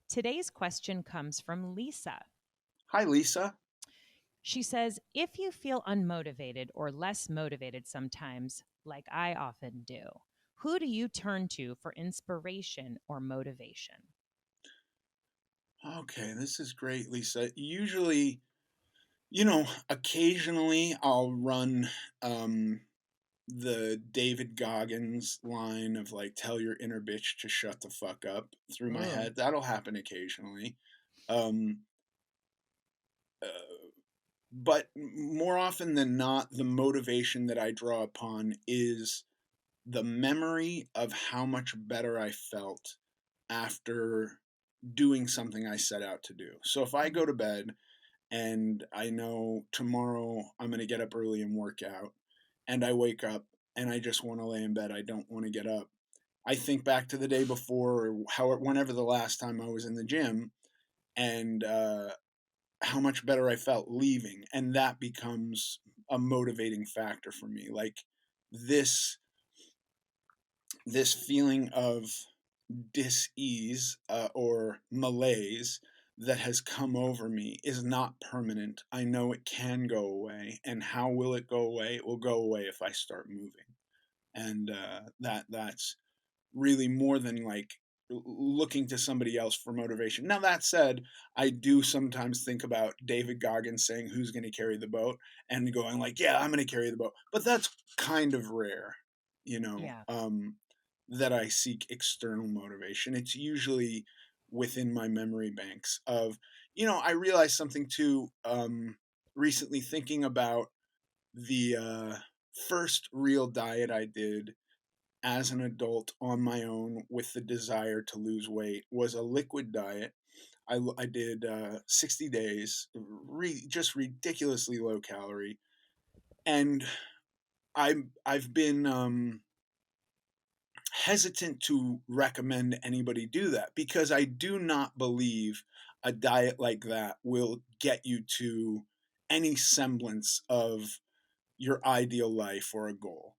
Today's question comes from Lisa. Hi, Lisa. She says, if you feel unmotivated or less motivated sometimes, like I often do, who do you turn to for inspiration or motivation? Okay, this is great, Lisa. Usually, occasionally I'll run um, the David Goggins line of like, tell your inner bitch to shut the fuck up through my Ooh, head. That'll happen occasionally. Um, uh, but more often than not, the motivation that I draw upon is the memory of how much better I felt after doing something I set out to do. So if I go to bed and I know tomorrow I'm going to get up early and work out, and I wake up and I just want to lay in bed, I don't want to get up. I think back to the day before, or whenever the last time I was in the gym, and how much better I felt leaving, and that becomes a motivating factor for me. Like this this feeling of dis-ease or malaise that has come over me is not permanent. I know it can go away, and how will it go away? It will go away if I start moving, and that's really more than like looking to somebody else for motivation. Now that said, I do sometimes think about David Goggins saying who's going to carry the boat and going like, yeah, I'm going to carry the boat. But that's kind of rare, you know, yeah. that I seek external motivation. It's usually within my memory banks of, I realized something too recently thinking about the first real diet I did as an adult on my own with the desire to lose weight was a liquid diet. I did 60 days, just ridiculously low calorie. And I've been hesitant to recommend anybody do that because I do not believe a diet like that will get you to any semblance of your ideal life or a goal.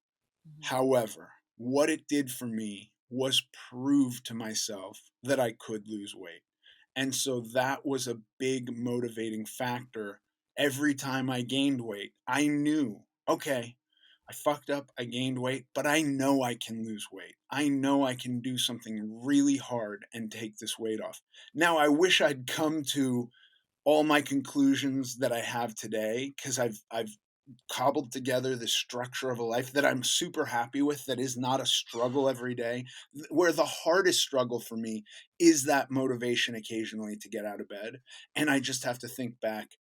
Mhm. However, what it did for me was prove to myself that I could lose weight. And so that was a big motivating factor. Every time I gained weight, I knew, okay, I fucked up, I gained weight, but I know I can lose weight. I know I can do something really hard and take this weight off. Now, I wish I'd come to all my conclusions that I have today because I've cobbled together this structure of a life that I'm super happy with, that is not a struggle every day. Where the hardest struggle for me is that motivation occasionally to get out of bed. And I just have to think back,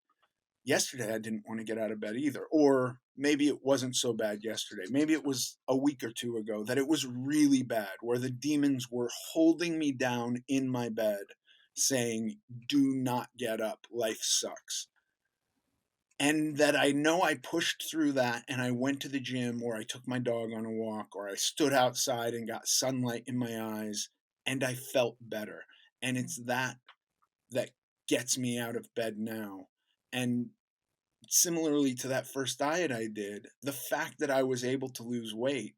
yesterday I didn't want to get out of bed either. Or maybe it wasn't so bad yesterday. Maybe it was a week or two ago that it was really bad, where the demons were holding me down in my bed saying, do not get up, life sucks. And that I know I pushed through that and I went to the gym, or I took my dog on a walk, or I stood outside and got sunlight in my eyes, and I felt better. And it's that gets me out of bed now. And similarly to that first diet I did, the fact that I was able to lose weight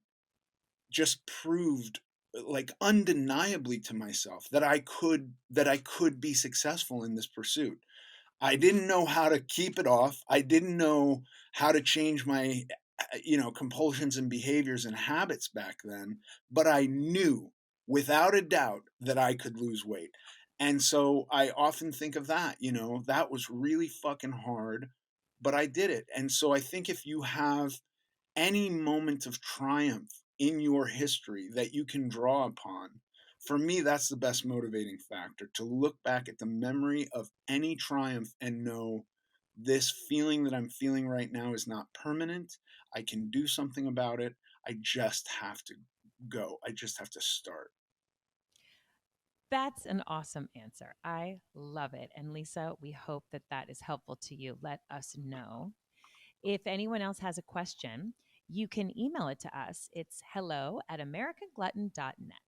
just proved like undeniably to myself that I could be successful in this pursuit. I didn't know how to keep it off. I didn't know how to change my compulsions and behaviors and habits back then, but I knew without a doubt that I could lose weight. And so I often think of that, that was really fucking hard, but I did it. And so I think if you have any moment of triumph in your history that you can draw upon, for me, that's the best motivating factor, to look back at the memory of any triumph and know this feeling that I'm feeling right now is not permanent. I can do something about it. I just have to go. I just have to start. That's an awesome answer. I love it. And Lisa, we hope that that is helpful to you. Let us know. If anyone else has a question, you can email it to us. It's hello@americanglutton.net.